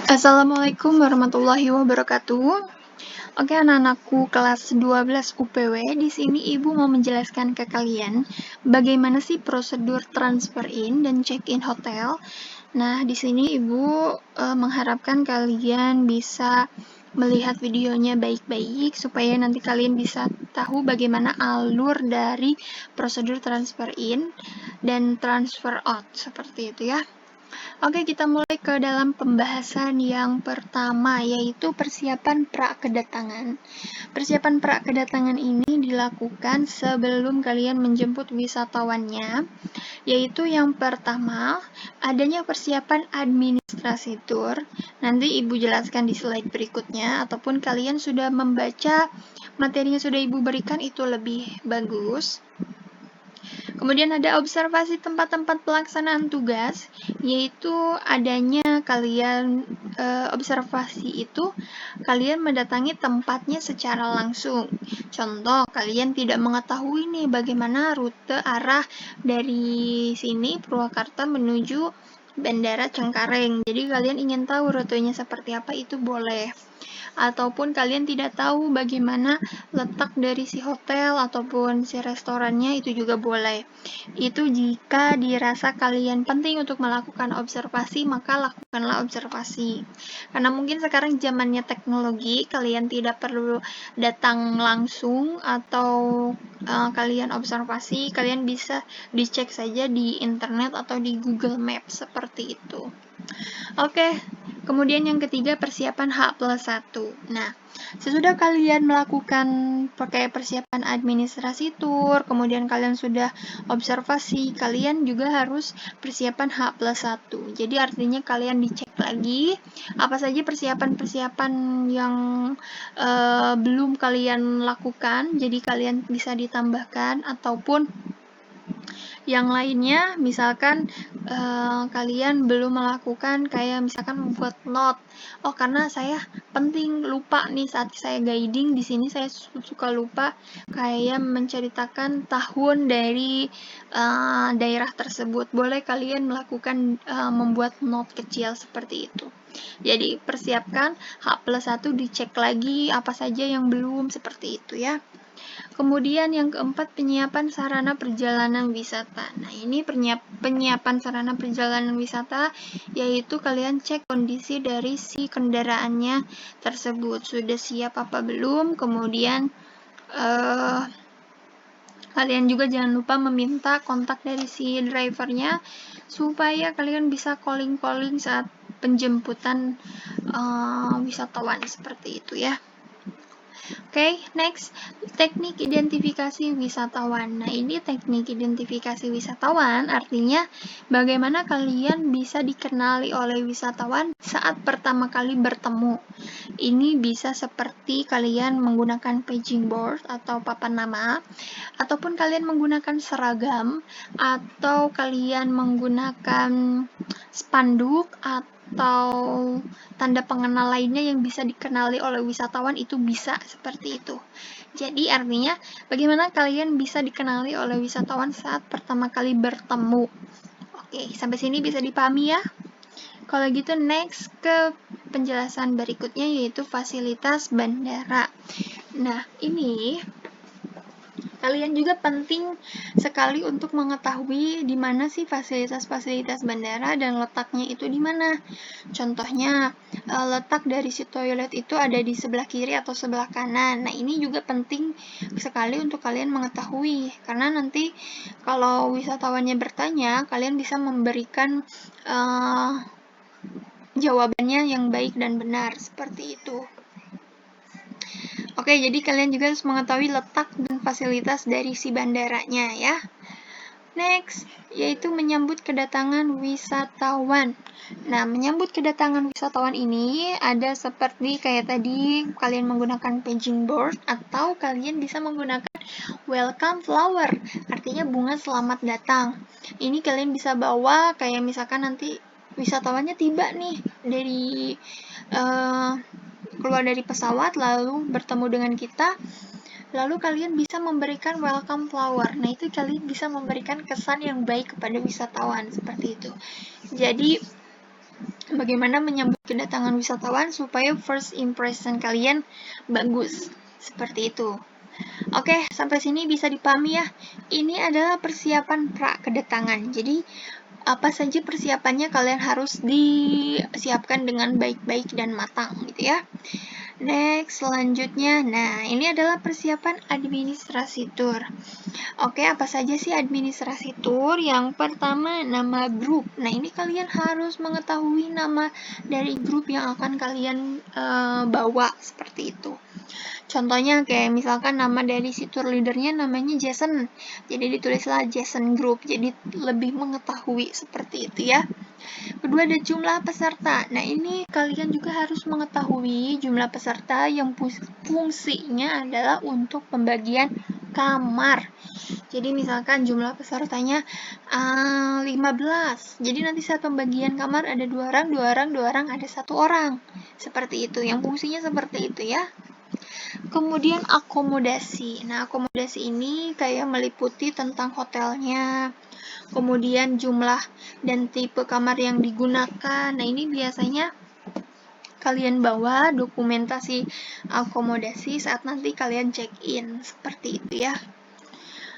Assalamualaikum warahmatullahi wabarakatuh. Oke, anak-anakku kelas 12 UPW, di sini Ibu mau menjelaskan ke kalian bagaimana sih prosedur transfer in dan check-in hotel. Nah, di sini Ibu mengharapkan kalian bisa melihat videonya baik-baik supaya nanti kalian bisa tahu bagaimana alur dari prosedur transfer in dan transfer out, seperti itu ya. Oke, kita mulai ke dalam pembahasan yang pertama, yaitu persiapan pra-kedatangan. Persiapan pra-kedatangan ini dilakukan sebelum kalian menjemput wisatawannya, yaitu yang pertama, adanya persiapan administrasi tur. Nanti Ibu jelaskan di slide berikutnya, ataupun kalian sudah membaca materi yang sudah Ibu berikan, itu lebih bagus. Kemudian ada observasi tempat-tempat pelaksanaan tugas, yaitu adanya kalian observasi itu kalian mendatangi tempatnya secara langsung. Contoh, kalian tidak mengetahui nih bagaimana rute arah dari sini Purwakarta menuju Bandara Cengkareng. Jadi kalian ingin tahu rutenya seperti apa, itu boleh. Ataupun kalian tidak tahu bagaimana letak dari si hotel ataupun si restorannya, itu juga boleh. Itu jika dirasa kalian penting untuk melakukan observasi, maka lakukanlah observasi. Karena mungkin sekarang zamannya teknologi, kalian tidak perlu datang langsung atau kalian observasi, kalian bisa dicek saja di internet atau di Google Maps, seperti itu. Oke, kemudian yang ketiga persiapan H+1. Nah, sesudah kalian melakukan pakai persiapan administrasi tur, kemudian kalian sudah observasi, kalian juga harus persiapan H+1. Jadi artinya kalian dicek lagi apa saja persiapan-persiapan yang belum kalian lakukan, jadi kalian bisa ditambahkan, ataupun yang lainnya, misalkan kalian belum melakukan kayak misalkan membuat note. Oh, karena saya penting lupa nih saat saya guiding di sini, saya suka lupa kayak menceritakan tahun dari daerah tersebut. Boleh kalian melakukan membuat note kecil seperti itu. Jadi persiapkan H+1, dicek lagi apa saja yang belum, seperti itu ya. Kemudian yang keempat, penyiapan sarana perjalanan wisata. Nah, ini penyiapan sarana perjalanan wisata, yaitu kalian cek kondisi dari si kendaraannya tersebut. Sudah siap apa belum? Kemudian kalian juga jangan lupa meminta kontak dari si drivernya, supaya kalian bisa calling-calling saat penjemputan wisatawan, seperti itu ya. Oke, next, teknik identifikasi wisatawan. Nah, ini teknik identifikasi wisatawan artinya bagaimana kalian bisa dikenali oleh wisatawan saat pertama kali bertemu. Ini bisa seperti kalian menggunakan paging board atau papan nama, ataupun kalian menggunakan seragam, atau kalian menggunakan spanduk atau tanda pengenal lainnya yang bisa dikenali oleh wisatawan, itu bisa seperti itu. Jadi artinya bagaimana kalian bisa dikenali oleh wisatawan saat pertama kali bertemu. Oke, sampai sini bisa dipahami ya? Kalau gitu next ke penjelasan berikutnya, yaitu fasilitas bandara. Nah, ini kalian juga penting sekali untuk mengetahui di mana sih fasilitas-fasilitas bandara dan letaknya itu di mana. Contohnya, letak dari si toilet itu ada di sebelah kiri atau sebelah kanan. Nah, ini juga penting sekali untuk kalian mengetahui, karena nanti kalau wisatawannya bertanya, kalian bisa memberikan jawabannya yang baik dan benar, seperti itu. Oke, jadi kalian juga harus mengetahui letak dan fasilitas dari si bandaranya ya. Next, yaitu menyambut kedatangan wisatawan. Nah, menyambut kedatangan wisatawan ini ada seperti kayak tadi, kalian menggunakan paging board, atau kalian bisa menggunakan welcome flower, artinya bunga selamat datang. Ini kalian bisa bawa kayak misalkan nanti wisatawannya tiba nih dari keluar dari pesawat lalu bertemu dengan kita, lalu kalian bisa memberikan welcome flower. Nah, itu kalian bisa memberikan kesan yang baik kepada wisatawan, seperti itu. Jadi bagaimana menyambut kedatangan wisatawan supaya first impression kalian bagus. Seperti itu. Oke, sampai sini bisa dipahami ya. Ini adalah persiapan pra kedatangan. Jadi, apa saja persiapannya kalian harus disiapkan dengan baik-baik dan matang gitu ya. Next, selanjutnya. Nah, ini adalah persiapan administrasi tour. Oke, apa saja sih administrasi tour? Yang pertama, nama grup. Nah, ini kalian harus mengetahui nama dari grup yang akan kalian bawa, seperti itu. Contohnya kayak misalkan nama dari si tour leadernya namanya Jason. Jadi ditulislah Jason Group. Jadi lebih mengetahui seperti itu ya. Kedua ada jumlah peserta. Nah, ini kalian juga harus mengetahui jumlah peserta yang fungsinya adalah untuk pembagian kamar. Jadi misalkan jumlah pesertanya 15. Jadi nanti saat pembagian kamar ada 2 orang, 2 orang, 2 orang, ada 1 orang. Seperti itu. Yang fungsinya seperti itu ya. Kemudian akomodasi. Nah, akomodasi ini kayak meliputi tentang hotelnya, kemudian jumlah dan tipe kamar yang digunakan. Nah, ini biasanya kalian bawa dokumentasi akomodasi saat nanti kalian check-in. Seperti itu ya.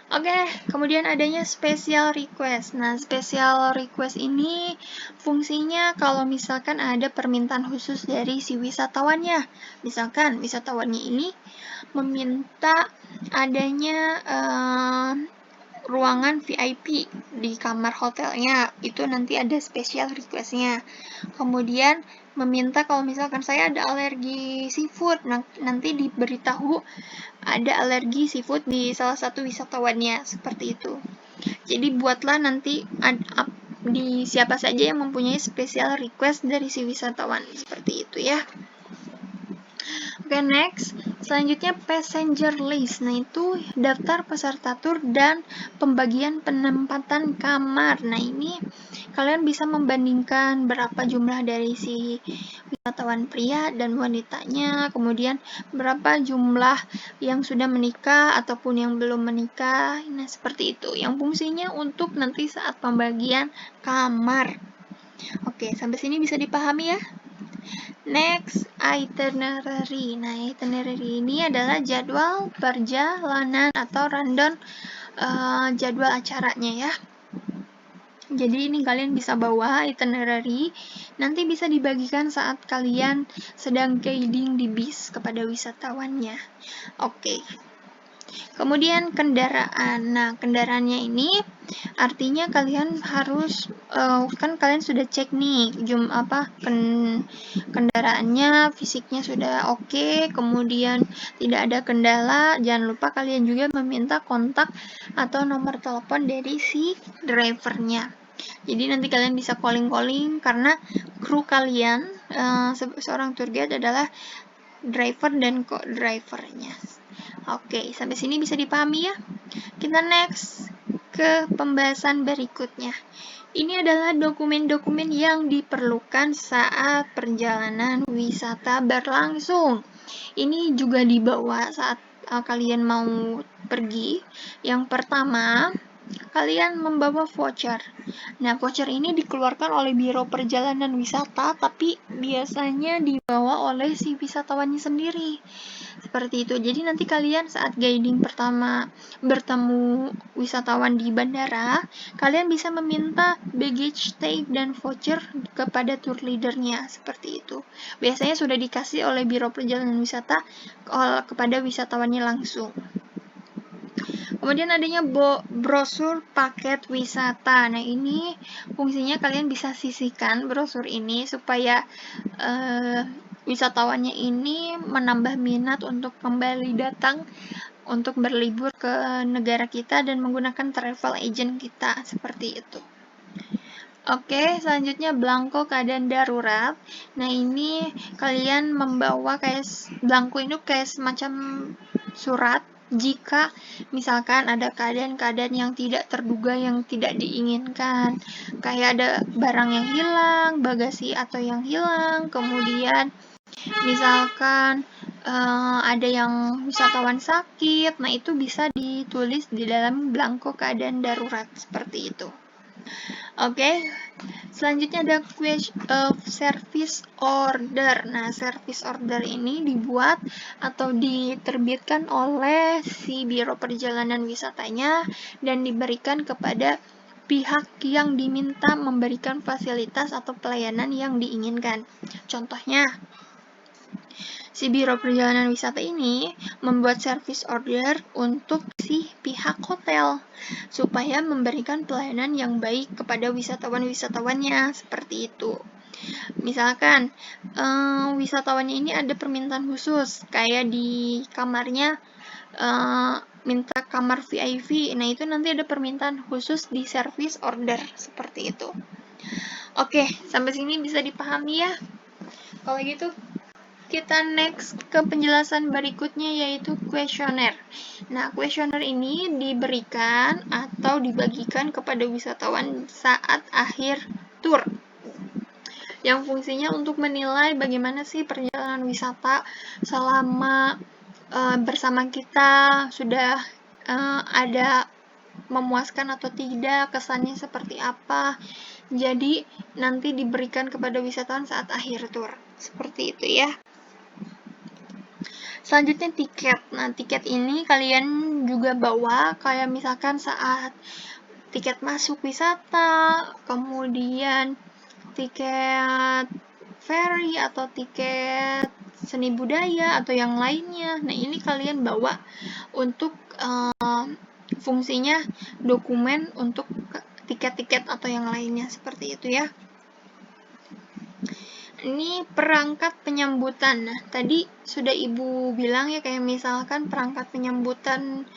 Oke, kemudian adanya special request. Nah, special request ini fungsinya kalau misalkan ada permintaan khusus dari si wisatawannya. Misalkan wisatawannya ini meminta adanya ruangan VIP di kamar hotelnya, itu nanti ada special request-nya. Kemudian meminta kalau misalkan saya ada alergi seafood, nanti diberitahu ada alergi seafood di salah satu wisatawannya, seperti itu. Jadi buatlah nanti di siapa saja yang mempunyai special request dari si wisatawan, seperti itu ya. Oke, next. Selanjutnya passenger list. Nah, itu daftar peserta tur dan pembagian penempatan kamar. Nah, ini kalian bisa membandingkan berapa jumlah dari si wisatawan pria dan wanitanya, kemudian berapa jumlah yang sudah menikah ataupun yang belum menikah. Nah, seperti itu. Yang fungsinya untuk nanti saat pembagian kamar. Oke, sampai sini bisa dipahami ya? Next, itinerary. Nah, itinerary ini adalah jadwal perjalanan atau rundown jadwal acaranya ya. Jadi ini kalian bisa bawa itinerary, nanti bisa dibagikan saat kalian sedang guiding di bis kepada wisatawannya. Oke. Kemudian kendaraan. Nah, kendaraannya ini artinya kalian harus kan kalian sudah cek nih kendaraannya, fisiknya sudah oke, kemudian tidak ada kendala. Jangan lupa kalian juga meminta kontak atau nomor telepon dari si drivernya. Jadi nanti kalian bisa calling-calling karena kru kalian seorang tour guide adalah driver dan co-drivernya. Oke, sampai sini bisa dipahami ya? Kita next ke pembahasan berikutnya. Ini adalah dokumen-dokumen yang diperlukan saat perjalanan wisata berlangsung. Ini juga dibawa saat kalian mau pergi. Yang pertama, kalian membawa voucher. Nah, voucher ini dikeluarkan oleh Biro Perjalanan Wisata, tapi biasanya dibawa oleh si wisatawannya sendiri. Seperti itu. Jadi nanti kalian saat guiding pertama bertemu wisatawan di bandara, kalian bisa meminta baggage tape dan voucher kepada tour leadernya. Seperti itu. Biasanya sudah dikasih oleh Biro Perjalanan Wisata kepada wisatawannya langsung. Kemudian adanya brosur paket wisata. Nah, ini fungsinya kalian bisa sisihkan brosur ini supaya wisatawannya ini menambah minat untuk kembali datang untuk berlibur ke negara kita dan menggunakan travel agent kita, seperti itu. Oke, selanjutnya belangko keadaan darurat. Nah, ini kalian membawa kayak belangko ini kayak semacam surat jika misalkan ada keadaan-keadaan yang tidak terduga, yang tidak diinginkan, kayak ada barang yang hilang, bagasi atau yang hilang, kemudian misalkan ada yang wisatawan sakit, nah itu bisa ditulis di dalam belangko keadaan darurat seperti itu. Oke, selanjutnya ada service order. Nah, service order ini dibuat atau diterbitkan oleh si Biro Perjalanan Wisatanya dan diberikan kepada pihak yang diminta memberikan fasilitas atau pelayanan yang diinginkan. Contohnya, si Biro Perjalanan Wisata ini membuat service order untuk si pihak hotel supaya memberikan pelayanan yang baik kepada wisatawan-wisatawannya, seperti itu. Misalkan wisatawannya ini ada permintaan khusus, kayak di kamarnya minta kamar VIP, nah itu nanti ada permintaan khusus di service order, seperti itu. Oke, sampai sini bisa dipahami ya? Kalau gitu, kita next ke penjelasan berikutnya, yaitu kuesioner. Nah, kuesioner ini diberikan atau dibagikan kepada wisatawan saat akhir tur, yang fungsinya untuk menilai bagaimana sih perjalanan wisata selama bersama kita, sudah ada memuaskan atau tidak, kesannya seperti apa. Jadi nanti diberikan kepada wisatawan saat akhir tur, seperti itu ya. Selanjutnya tiket. Nah, tiket ini kalian juga bawa, kayak misalkan saat tiket masuk wisata, kemudian tiket ferry atau tiket seni budaya atau yang lainnya. Nah, ini kalian bawa untuk fungsinya dokumen untuk tiket-tiket atau yang lainnya, seperti itu ya. Ini perangkat penyambutan. Nah, tadi sudah Ibu bilang ya, kayak misalkan perangkat penyambutan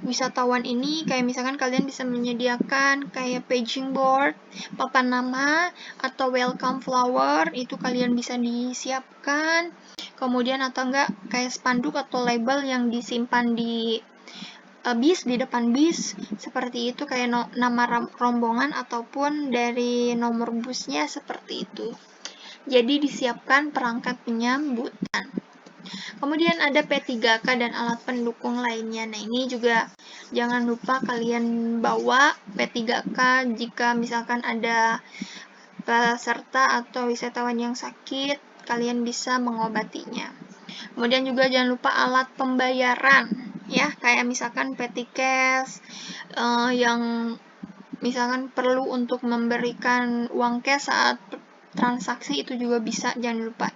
wisatawan ini, kayak misalkan kalian bisa menyediakan kayak paging board, papan nama, atau welcome flower, itu kalian bisa disiapkan. Kemudian atau enggak kayak spanduk atau label yang disimpan di bis, di depan bis, seperti itu, kayak nama rombongan ataupun dari nomor busnya, seperti itu. Jadi disiapkan perangkat penyambutan. Kemudian ada P3K dan alat pendukung lainnya. Nah, ini juga jangan lupa kalian bawa P3K jika misalkan ada peserta atau wisatawan yang sakit, kalian bisa mengobatinya. Kemudian juga jangan lupa alat pembayaran, ya, kayak misalkan P-Tickets yang misalkan perlu untuk memberikan uang cash saat transaksi, itu juga bisa, jangan lupa.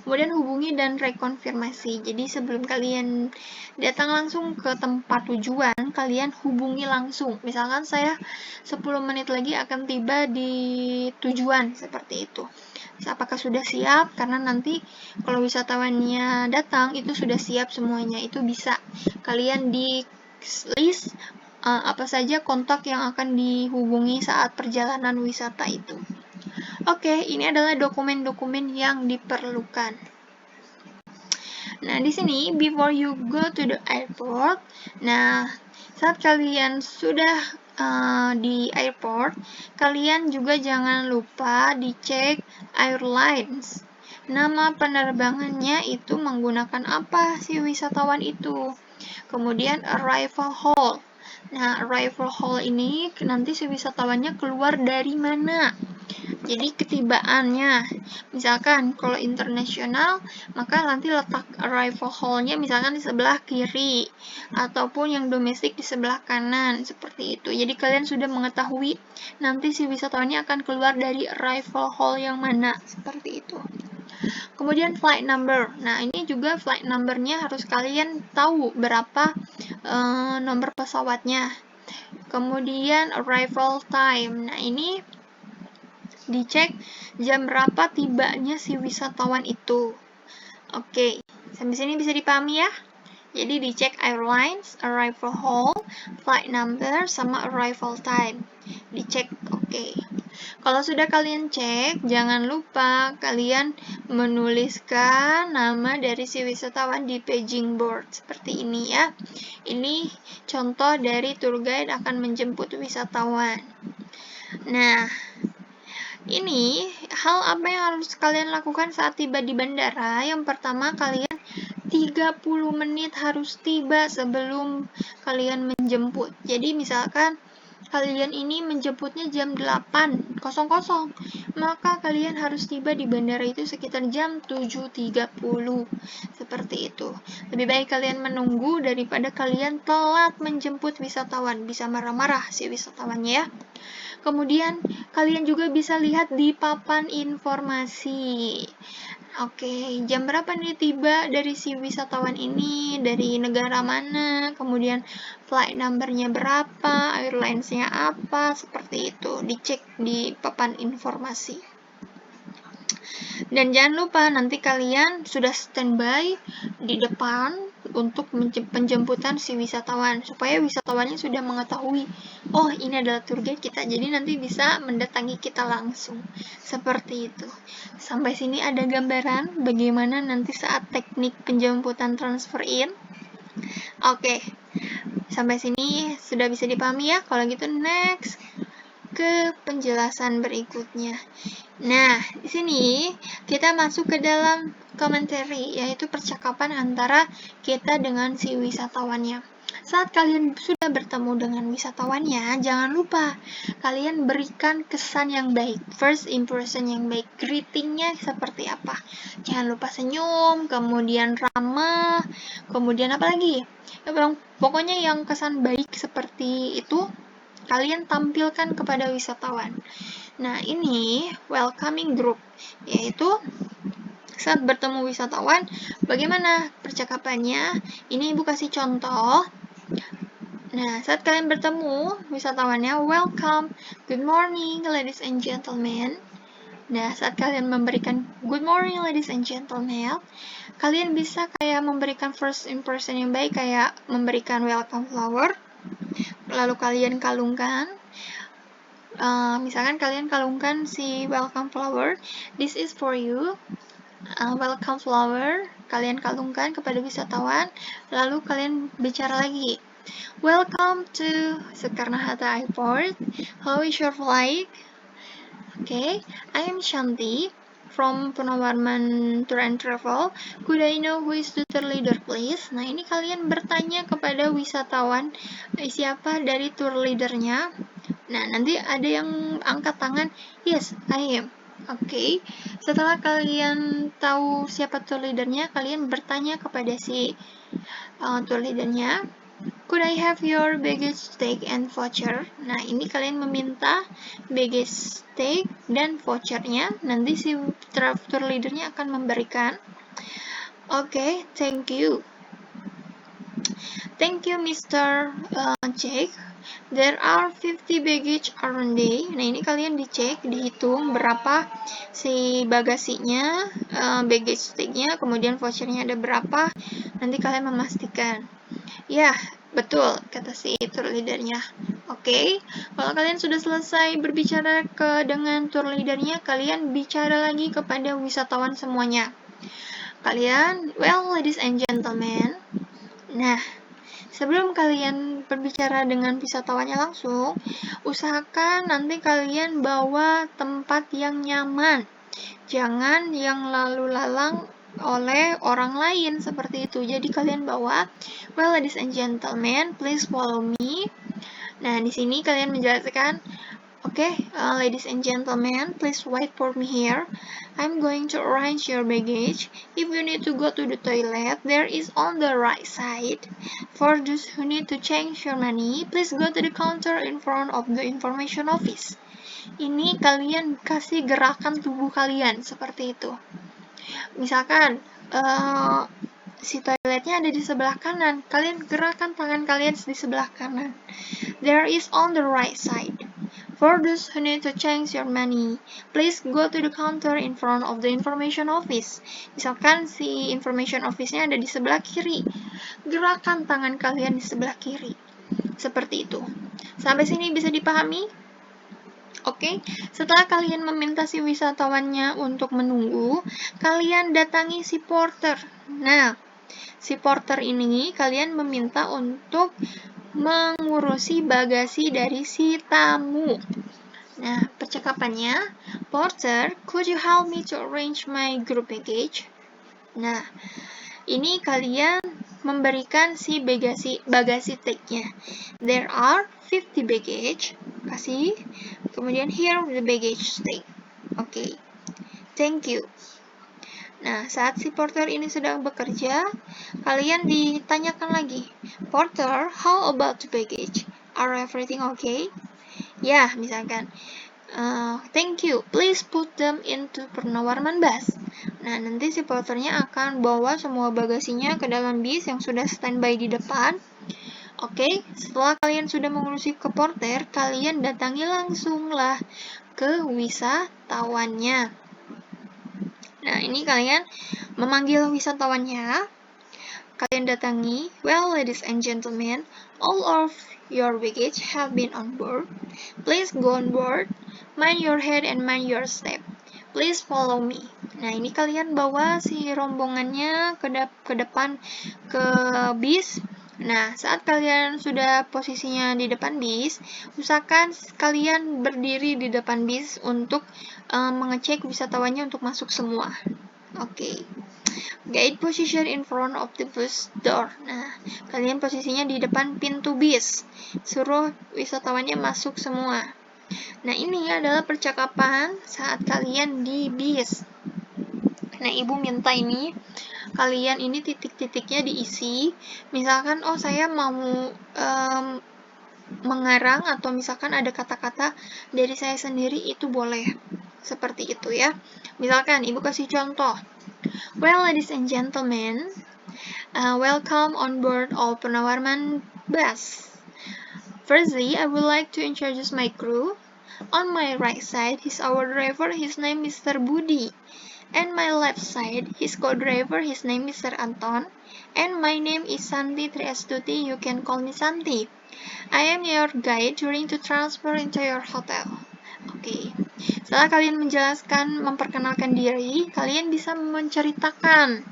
Kemudian hubungi dan rekonfirmasi. Jadi sebelum kalian datang langsung ke tempat tujuan, kalian hubungi langsung. Misalkan saya 10 menit lagi akan tiba di tujuan, seperti itu. Apakah sudah siap? Karena nanti kalau wisatawannya datang itu sudah siap semuanya. Itu bisa kalian di list apa saja kontak yang akan dihubungi saat perjalanan wisata itu. Oke, ini adalah dokumen-dokumen yang diperlukan. Nah, di sini before you go to the airport, nah, saat kalian sudah di airport, kalian juga jangan lupa dicek airlines. Nama penerbangannya itu menggunakan apa si wisatawan itu. Kemudian arrival hall. Nah, arrival hall ini nanti si wisatawannya keluar dari mana. Jadi ketibaannya, misalkan kalau internasional, maka nanti letak arrival hall-nya misalkan di sebelah kiri, ataupun yang domestik di sebelah kanan, seperti itu. Jadi kalian sudah mengetahui nanti si wisatawannya akan keluar dari arrival hall yang mana, seperti itu. Kemudian flight number. Nah, ini juga flight number-nya harus kalian tahu berapa nomor pesawatnya. Kemudian arrival time. Nah, ini dicek jam berapa tibanya si wisatawan itu. Oke, sampai sini bisa dipahami ya? Jadi dicek airlines, arrival hall, flight number, sama arrival time. Dicek, oke. Kalau sudah kalian cek, jangan lupa kalian menuliskan nama dari si wisatawan di paging board. Seperti ini ya. Ini contoh dari tour guide akan menjemput wisatawan. Nah, ini hal apa yang harus kalian lakukan saat tiba di bandara? Yang pertama, kalian 30 menit harus tiba sebelum kalian menjemput. Jadi misalkan kalian ini menjemputnya jam 8.00, maka kalian harus tiba di bandara itu sekitar jam 7.30. Seperti itu. Lebih baik kalian menunggu daripada kalian telat menjemput wisatawan. Bisa marah-marah si wisatawannya ya. Kemudian kalian juga bisa lihat di papan informasi. Oke, jam berapa nih tiba dari si wisatawan ini, dari negara mana, kemudian flight number-nya berapa, airlines-nya apa, seperti itu. Dicek di papan informasi. Dan jangan lupa nanti kalian sudah standby di depan untuk penjemputan si wisatawan, supaya wisatawannya sudah mengetahui, oh ini adalah tour guide kita, jadi nanti bisa mendatangi kita langsung. Seperti itu. Sampai sini ada gambaran bagaimana nanti saat teknik penjemputan transfer in. Oke, sampai sini sudah bisa dipahami ya. Kalau gitu next ke penjelasan berikutnya. Nah, di sini kita masuk ke dalam commentary, yaitu percakapan antara kita dengan si wisatawannya. Saat kalian sudah bertemu dengan wisatawannya, jangan lupa kalian berikan kesan yang baik, first impression yang baik, greetingnya seperti apa. Jangan lupa senyum, kemudian ramah, kemudian apa lagi? Pokoknya yang kesan baik seperti itu kalian tampilkan kepada wisatawan. Nah, ini welcoming group, yaitu saat bertemu wisatawan, bagaimana percakapannya? Ini Ibu kasih contoh. Nah, saat kalian bertemu wisatawannya, welcome, good morning, ladies and gentlemen. Nah, saat kalian memberikan good morning, ladies and gentlemen, kalian bisa kayak memberikan first impression yang baik, kayak memberikan welcome flower, lalu kalian kalungkan. Misalkan kalian kalungkan si welcome flower, this is for you, welcome flower, kalian kalungkan kepada wisatawan, lalu kalian bicara lagi, welcome to Soekarno-Hatta Airport, how is your flight? Okay, I am Shanti from Purnawarman Tour and Travel. Could I know who is the tour leader, please? Nah, ini kalian bertanya kepada wisatawan siapa dari tour leadernya. Nah, nanti ada yang angkat tangan, yes, I am. Oke, setelah kalian tahu siapa tour leadernya, kalian bertanya kepada si tour leadernya, could I have your baggage tag and voucher? Nah, ini kalian meminta baggage tag dan vouchernya. Nanti si tour leadernya akan memberikan. Oke, thank you. Thank you, Mr. Jack. There are 50 baggage around day. Nah, ini kalian dicek, dihitung berapa si bagasinya, baggage tag-nya, kemudian vouchernya ada berapa. Nanti kalian memastikan. Ya, betul, kata si tour leadernya. Oke, kalau kalian sudah selesai berbicara dengan tour leadernya, kalian bicara lagi kepada wisatawan semuanya. Kalian, well, ladies and gentlemen. Nah, sebelum kalian berbicara dengan wisatawannya langsung, usahakan nanti kalian bawa tempat yang nyaman. Jangan yang lalu lalang oleh orang lain seperti itu. Jadi kalian bawa, well, ladies and gentlemen, please follow me. Nah, di sini kalian menjelaskan, okay, ladies and gentlemen, please wait for me here. I'm going to arrange your baggage. If you need to go to the toilet, there is on the right side. For those who need to change your money, please go to the counter in front of the information office. Ini kalian kasih gerakan tubuh kalian seperti itu. Misalkan si toiletnya ada di sebelah kanan, kalian gerakan tangan kalian di sebelah kanan. There is on the right side. For those who need to change your money, please go to the counter in front of the information office. Misalkan si information office-nya ada di sebelah kiri, gerakan tangan kalian di sebelah kiri. Seperti itu. Sampai sini bisa dipahami? Oke, setelah kalian meminta si wisatawannya untuk menunggu, kalian datangi si porter. Nah, si porter ini kalian meminta untuk mengurusi bagasi dari si tamu. Nah, percakapannya, porter, could you help me to arrange my group baggage? Nah, ini kalian memberikan si bagasi tag-nya. There are 50 baggage. Kasih. Kemudian here the baggage tag. Oke. Thank you. Nah, saat si porter ini sedang bekerja, kalian ditanyakan lagi, Porter, how about the baggage? Are everything okay? Ya, misalkan, thank you, please put them into Purnawarman bus. Nah, nanti si porternya akan bawa semua bagasinya ke dalam bis yang sudah standby di depan. Oke, setelah kalian sudah mengurusi ke porter, kalian datangi langsunglah ke wisatawannya. Nah, ini kalian memanggil wisatawannya. Kalian datangi, well, ladies and gentlemen, all of your baggage have been on board. Please go on board. Mind your head and mind your step. Please follow me. Nah, ini kalian bawa si rombongannya ke depan ke bis. Nah, saat kalian sudah posisinya di depan bis, usahakan kalian berdiri di depan bis untuk mengecek wisatawannya untuk masuk semua. Oke. Get position in front of the bus door. Nah, kalian posisinya di depan pintu bis. Suruh wisatawannya masuk semua. Nah, ini adalah percakapan saat kalian di bis. Nah, ibu minta ini, kalian ini titik-titiknya diisi. Misalkan, oh saya mau mengarang atau misalkan ada kata-kata dari saya sendiri, itu boleh. Seperti itu ya. Misalkan, ibu kasih contoh. Well, ladies and gentlemen, welcome on board all Purnawarman bus. Firstly, I would like to introduce my crew. On my right side is our driver, his name is Mr. Budi. And my left side, his co-driver, his name is Mr. Anton. And my name is Santi Triastuti, you can call me Santi. I am your guide during to transfer into your hotel. Oke. Setelah kalian menjelaskan, memperkenalkan diri, kalian bisa menceritakan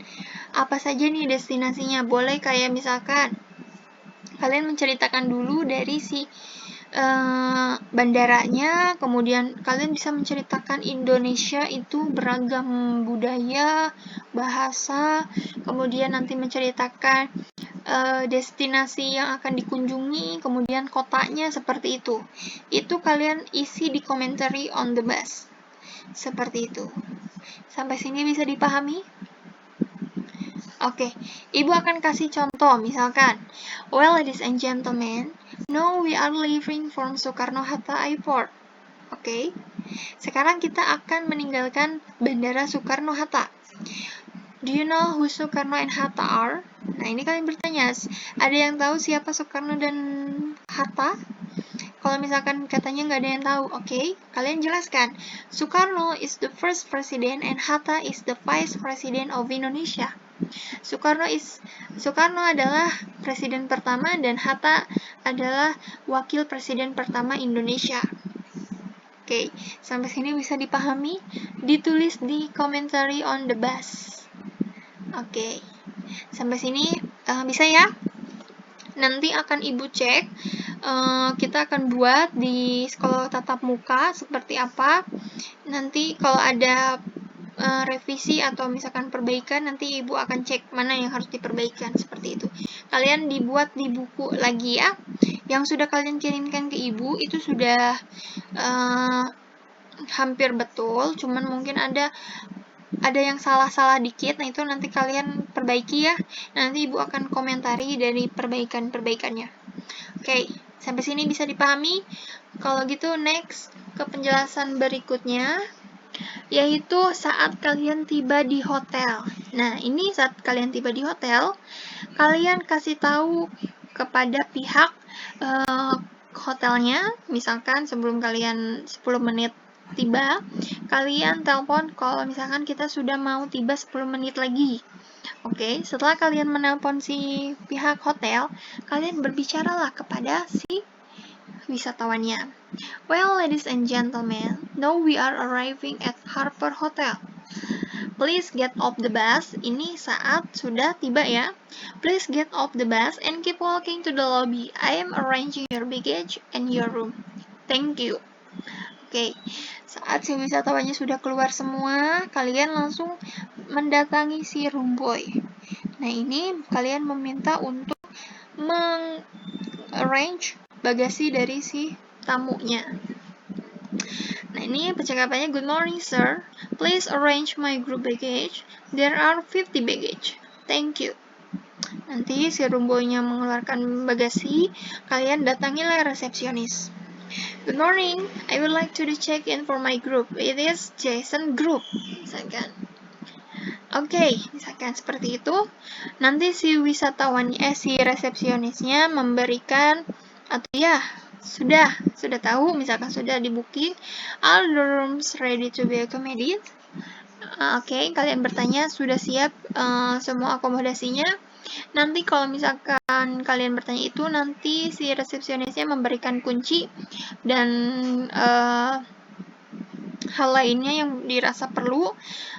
apa saja nih destinasinya. Boleh kayak misalkan, kalian menceritakan dulu dari si bandaranya, kemudian kalian bisa menceritakan Indonesia itu beragam budaya, bahasa, kemudian nanti menceritakan destinasi yang akan dikunjungi, kemudian kotanya, seperti itu. Itu kalian isi di commentary on the bus. Seperti itu. Sampai sini bisa dipahami? Oke, ibu akan kasih contoh, misalkan, well, ladies and gentlemen, now we are leaving from Soekarno-Hatta Airport. Oke, sekarang kita akan meninggalkan Bandara Soekarno-Hatta. Do you know who Soekarno and Hatta are? Nah, ini kalian bertanya, ada yang tahu siapa Soekarno dan Hatta? Kalau misalkan katanya nggak ada yang tahu, oke, kalian jelaskan. Soekarno is the first president and Hatta is the vice president of Indonesia. Soekarno adalah presiden pertama dan Hatta adalah wakil presiden pertama Indonesia. Oke, sampai sini bisa dipahami? Ditulis di commentary on the bus. Oke, sampai sini bisa ya? Nanti akan ibu cek, kita akan buat di sekolah tatap muka seperti apa. Nanti kalau ada revisi atau misalkan perbaikan, nanti ibu akan cek mana yang harus diperbaikan, seperti itu. Kalian dibuat di buku lagi ya. Yang sudah kalian kirimkan ke ibu itu sudah hampir betul, cuman mungkin ada yang salah-salah dikit. Nah, itu nanti kalian perbaiki ya. Nanti ibu akan komentari dari perbaikan-perbaikannya. Oke, sampai sini bisa dipahami? Kalau gitu next ke penjelasan berikutnya, yaitu saat kalian tiba di hotel. Nah, ini saat kalian tiba di hotel, kalian kasih tahu kepada pihak hotelnya, misalkan sebelum kalian 10 menit tiba, kalian telepon kalau misalkan kita sudah mau tiba 10 menit lagi. Oke, setelah kalian menelpon si pihak hotel, kalian berbicaralah kepada si wisatawannya. Well, ladies and gentlemen, now we are arriving at Harper Hotel. Please get off the bus. Ini saat sudah tiba ya. Please get off the bus and keep walking to the lobby. I am arranging your baggage and your room. Thank you. Oke, saat si wisatawannya sudah keluar semua, kalian langsung mendatangi si room boy. Nah, ini kalian meminta untuk arrange bagasi dari si tamunya. Nah, ini percakapannya, good morning sir, please arrange my group baggage, there are 50 baggage, thank you. Nanti si room boy-nya mengeluarkan bagasi, kalian datangilah resepsionis. Good morning, I would like to check in for my group, it is Jason group, misalkan. Oke, misalkan seperti itu. Nanti si si resepsionisnya memberikan, atau ya, sudah tahu, misalkan sudah di booking, all the rooms ready to be accommodated. Oke, kalian bertanya, sudah siap semua akomodasinya? Nanti kalau misalkan kalian bertanya itu, nanti si resepsionisnya memberikan kunci dan hal lainnya yang dirasa perlu,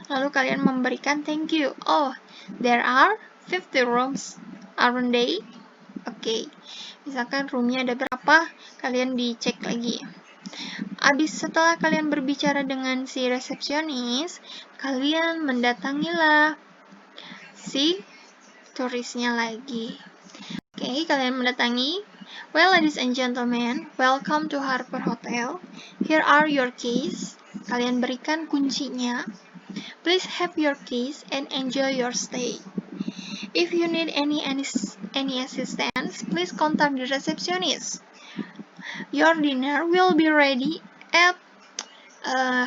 lalu kalian memberikan thank you. Oh, there are 50 rooms, aren't they? Oke, misalkan roomnya ada berapa, kalian dicek lagi. Setelah kalian berbicara dengan si resepsionis, kalian mendatangilah si turisnya lagi. Oke, kalian mendatangi. Well, ladies and gentlemen, welcome to Harper Hotel. Here are your keys. Kalian berikan kuncinya. Please have your keys and enjoy your stay. If you need any assistance, please contact the receptionist. Your dinner will be ready at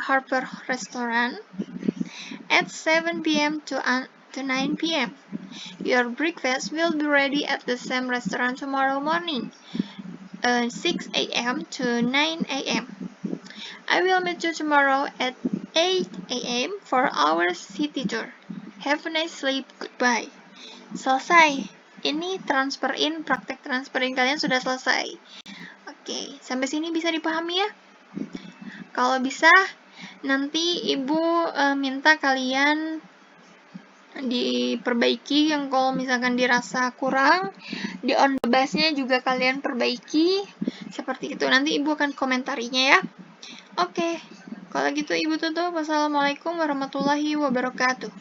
Harper Restaurant at 7 p.m. to 9 p.m. Your breakfast will be ready at the same restaurant tomorrow morning, 6 a.m. to 9 a.m. I will meet you tomorrow at 8 a.m. for our city tour. Have a nice sleep. Goodbye. Selesai. Ini praktek transfer in kalian sudah selesai. Oke, sampai sini bisa dipahami ya? Kalau bisa, nanti ibu minta kalian diperbaiki yang kalau misalkan dirasa kurang, di on the bus-nya juga kalian perbaiki. Seperti itu, nanti ibu akan komentarinya ya. Oke, kalau gitu ibu tutup. Wassalamualaikum warahmatullahi wabarakatuh.